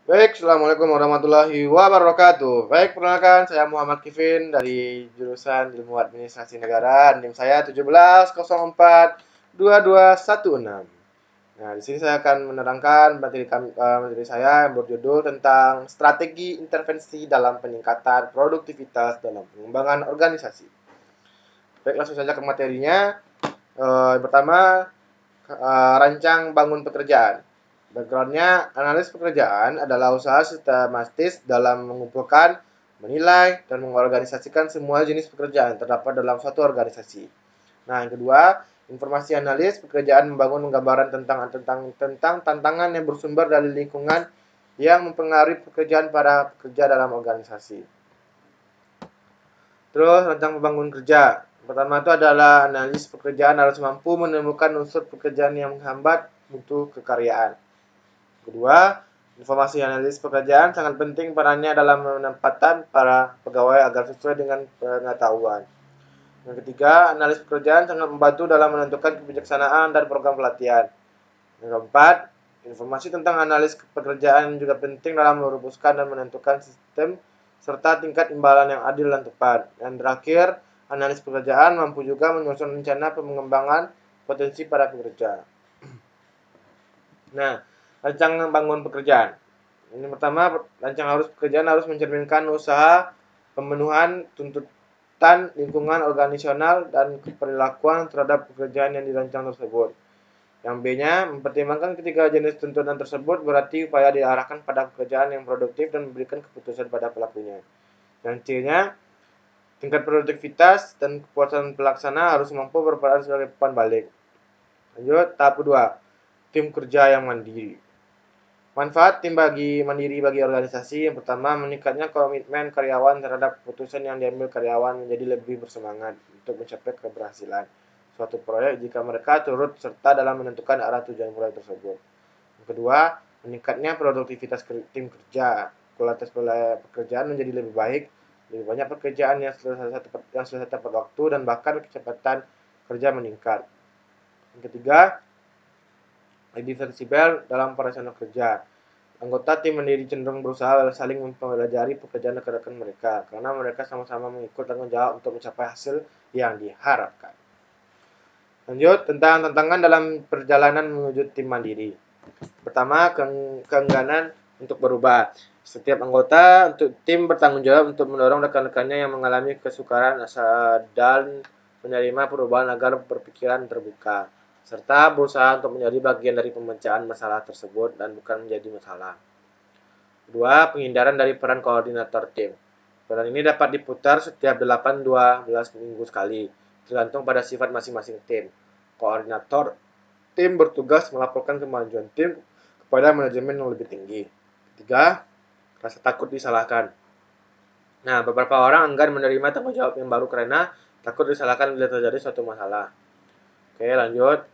Baik, Assalamualaikum warahmatullahi wabarakatuh. Baik, perkenalkan saya Muhammad Kifin dari jurusan Ilmu Administrasi Negara, NIM saya 17042216. Nah, di sini saya akan menerangkan materi saya yang berjudul tentang strategi intervensi dalam peningkatan produktivitas dalam pengembangan organisasi. Baik, langsung saja ke materinya. Yang pertama, rancang bangun pekerjaan. Backgroundnya, analis pekerjaan adalah usaha sistematis dalam mengumpulkan, menilai, dan mengorganisasikan semua jenis pekerjaan yang terdapat dalam suatu organisasi. Nah, yang kedua, informasi analis pekerjaan membangun gambaran tentang tantangan yang bersumber dari lingkungan yang mempengaruhi pekerjaan para pekerja dalam organisasi. Terus tentang membangun kerja. Pertama itu adalah analis pekerjaan harus mampu menemukan unsur pekerjaan yang menghambat mutu kekaryaan. Kedua, informasi analis pekerjaan sangat penting perannya dalam penempatan para pegawai agar sesuai dengan pengetahuan. Yang ketiga, analis pekerjaan sangat membantu dalam menentukan kebijaksanaan dan program pelatihan. Yang keempat, informasi tentang analis pekerjaan juga penting dalam merumuskan dan menentukan sistem serta tingkat imbalan yang adil dan tepat. Dan terakhir, analis pekerjaan mampu juga menyusun rencana pengembangan potensi para pekerja. Nah, rancang bangun pekerjaan. Ini pertama, pekerjaan harus mencerminkan usaha pemenuhan tuntutan lingkungan organisasional dan perilakuan terhadap pekerjaan yang dirancang tersebut. Yang B-nya, mempertimbangkan ketiga jenis tuntutan tersebut berarti upaya diarahkan pada pekerjaan yang produktif dan memberikan keputusan pada pelakunya. Yang C-nya, tingkat produktivitas dan kepuasan pelaksana harus mampu berperan sebagai umpan balik. Lanjut, tahap kedua, tim kerja yang mandiri. Manfaat tim mandiri bagi organisasi. Yang pertama, meningkatnya komitmen karyawan terhadap keputusan yang diambil karyawan menjadi lebih bersemangat untuk mencapai keberhasilan suatu proyek jika mereka turut serta dalam menentukan arah tujuan proyek tersebut. Yang kedua, meningkatnya produktivitas tim kerja. Kualitas pekerjaan menjadi lebih baik, lebih banyak pekerjaan yang selesai tepat waktu dan bahkan kecepatan kerja meningkat. Yang ketiga, lebih fleksibel dalam operasional kerja. Anggota tim mandiri cenderung berusaha saling mempelajari pekerjaan rekan-rekan mereka karena mereka sama-sama mengikut tanggung jawab untuk mencapai hasil yang diharapkan. Lanjut, tentang tantangan dalam perjalanan menuju tim mandiri. Pertama, keengganan untuk berubah. Setiap anggota untuk tim bertanggung jawab untuk mendorong rekan-rekannya yang mengalami kesukaran dan menerima perubahan agar berpikiran terbuka, serta berusaha untuk menjadi bagian dari pemecahan masalah tersebut dan bukan menjadi masalah. Kedua, penghindaran dari peran koordinator tim. Peran ini dapat diputar setiap 8-12 minggu sekali, tergantung pada sifat masing-masing tim. Koordinator tim bertugas melaporkan kemajuan tim kepada manajemen yang lebih tinggi. Ketiga, rasa takut disalahkan. Nah, beberapa orang enggan menerima tanggung jawab yang baru karena takut disalahkan bila terjadi suatu masalah. Oke, lanjut.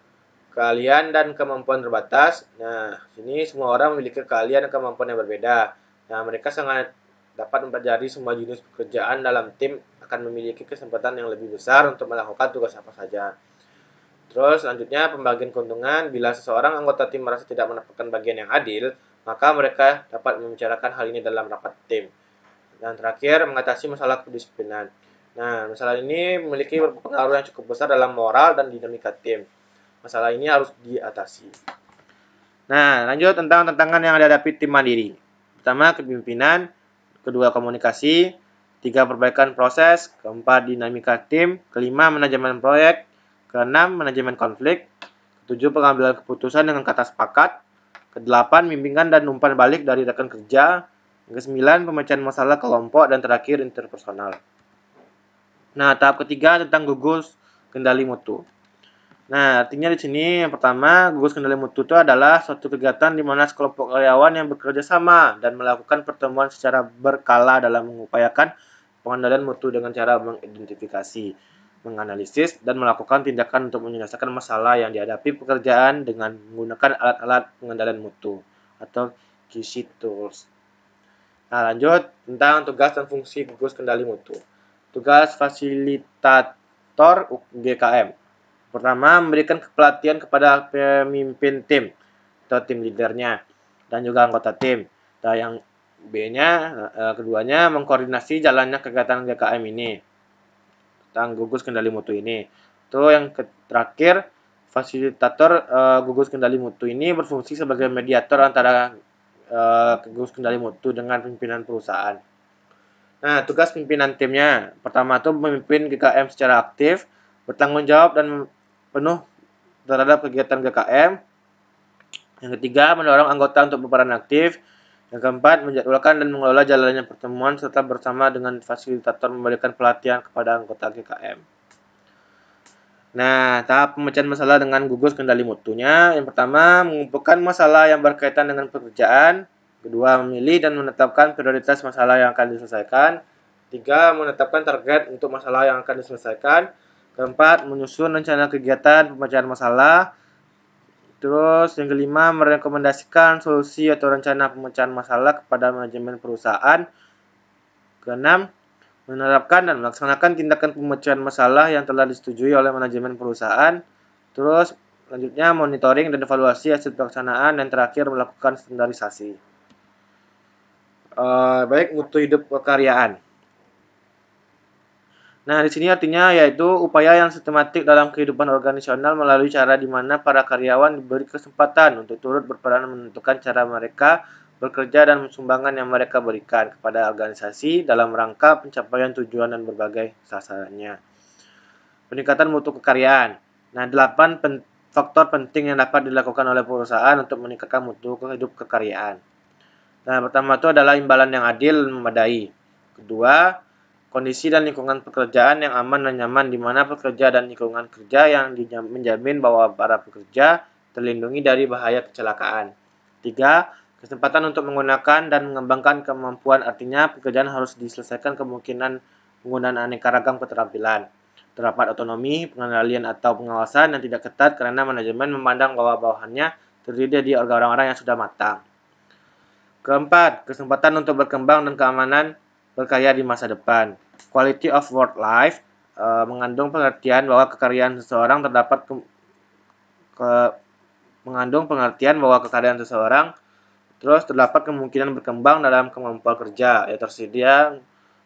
Keahlian dan kemampuan terbatas. Nah, sini semua orang memiliki keahlian dan kemampuan yang berbeda. Nah, mereka sangat dapat mempelajari semua jenis pekerjaan dalam tim akan memiliki kesempatan yang lebih besar untuk melakukan tugas apa saja. Terus selanjutnya pembagian keuntungan. Bila seseorang anggota tim merasa tidak mendapatkan bagian yang adil, maka mereka dapat membicarakan hal ini dalam rapat tim. Dan terakhir, mengatasi masalah kedisiplinan. Nah, masalah ini memiliki pengaruh yang cukup besar dalam moral dan dinamika tim. Masalah ini harus diatasi. Nah, lanjut tentang tantangan yang dihadapi tim mandiri. Pertama, kepemimpinan. Kedua, komunikasi. Tiga, perbaikan proses. Keempat, dinamika tim. Kelima, manajemen proyek. Keenam, manajemen konflik. Ketujuh, pengambilan keputusan dengan kata sepakat. Kedelapan, bimbingan dan umpan balik dari rekan kerja. Yang kesembilan, pemecahan masalah kelompok. Dan terakhir, interpersonal. Nah, tahap ketiga tentang gugus kendali mutu. Nah, artinya di sini yang pertama, gugus kendali mutu itu adalah suatu kegiatan di mana sekelompok karyawan yang bekerja sama dan melakukan pertemuan secara berkala dalam mengupayakan pengendalian mutu dengan cara mengidentifikasi, menganalisis, dan melakukan tindakan untuk menyelesaikan masalah yang dihadapi pekerjaan dengan menggunakan alat-alat pengendalian mutu atau QC tools. Nah, lanjut tentang tugas dan fungsi gugus kendali mutu. Tugas fasilitator GKM. Pertama, memberikan pelatihan kepada pemimpin tim atau tim leadernya dan juga anggota tim Dan yang B-nya, keduanya mengkoordinasi jalannya kegiatan GKM ini, tentang gugus kendali mutu ini. Itu yang terakhir, fasilitator gugus kendali mutu ini berfungsi sebagai mediator antara gugus kendali mutu dengan pimpinan perusahaan. Nah, tugas pimpinan timnya, pertama itu memimpin GKM secara aktif, bertanggung jawab dan penuh terhadap kegiatan GKM. Yang ketiga, mendorong anggota untuk berperan aktif. Yang keempat, menjadwalkan dan mengelola jalannya pertemuan serta bersama dengan fasilitator memberikan pelatihan kepada anggota GKM. Nah, tahap pemecahan masalah dengan gugus kendali mutunya. Yang pertama, mengumpulkan masalah yang berkaitan dengan pekerjaan. Kedua, memilih dan menetapkan prioritas masalah yang akan diselesaikan. Tiga, menetapkan target untuk masalah yang akan diselesaikan. Keempat, menyusun rencana kegiatan pemecahan masalah. Terus yang kelima, merekomendasikan solusi atau rencana pemecahan masalah kepada manajemen perusahaan. Keenam, menerapkan dan melaksanakan tindakan pemecahan masalah yang telah disetujui oleh manajemen perusahaan. Terus selanjutnya monitoring dan evaluasi hasil pelaksanaan, dan terakhir melakukan standarisasi. Baik, mutu hidup kekaryaan. Nah, di sini artinya yaitu upaya yang sistematik dalam kehidupan organisasional melalui cara di mana para karyawan diberi kesempatan untuk turut berperan menentukan cara mereka bekerja dan sumbangan yang mereka berikan kepada organisasi dalam rangka pencapaian tujuan dan berbagai sasarannya. Peningkatan mutu kekaryaan. Nah, 8 faktor penting yang dapat dilakukan oleh perusahaan untuk meningkatkan mutu hidup kekaryaan. Nah, pertama itu adalah imbalan yang adil dan memadai. Kedua, kondisi dan lingkungan pekerjaan yang aman dan nyaman, di mana pekerja dan lingkungan kerja yang menjamin bahwa para pekerja terlindungi dari bahaya kecelakaan. Tiga, kesempatan untuk menggunakan dan mengembangkan kemampuan, artinya pekerjaan harus diselesaikan kemungkinan penggunaan aneka ragam keterampilan. Terdapat otonomi, pengendalian atau pengawasan yang tidak ketat karena manajemen memandang bahwa bawahannya terdiri dari orang-orang yang sudah matang. Keempat, kesempatan untuk berkembang dan keamanan berkarya di masa depan. Quality of work life mengandung pengertian bahwa kekaryaan seseorang terus terdapat kemungkinan berkembang dalam kemampuan kerja, tersedia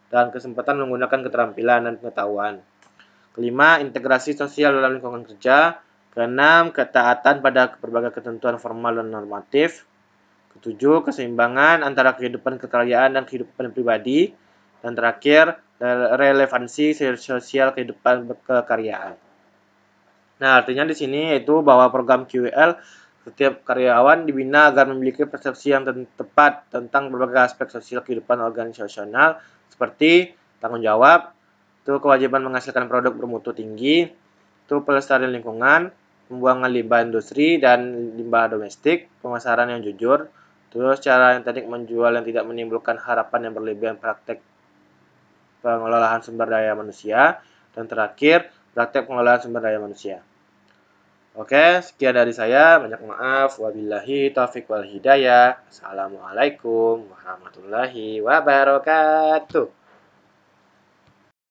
dan kesempatan menggunakan keterampilan dan pengetahuan. Kelima, integrasi sosial dalam lingkungan kerja. Keenam, ketaatan pada berbagai ketentuan formal dan normatif. Ketujuh, keseimbangan antara kehidupan kekaryaan dan kehidupan pribadi. Dan terakhir, relevansi sosial kehidupan kekaryaan. Nah, artinya di sini yaitu bahwa program QL setiap karyawan dibina agar memiliki persepsi yang tepat tentang berbagai aspek sosial kehidupan organisasional seperti tanggung jawab, itu kewajiban menghasilkan produk bermutu tinggi, itu pelestarian lingkungan, pembuangan limbah industri dan limbah domestik, pemasaran yang jujur, terus cara yang teknik menjual yang tidak menimbulkan harapan yang berlebihan, praktek pengelolaan sumber daya manusia, dan terakhir praktek pengelolaan sumber daya manusia. Oke, sekian dari saya. Banyak maaf. Wabillahi taufiq wal hidayah. Assalamualaikum warahmatullahi wabarakatuh.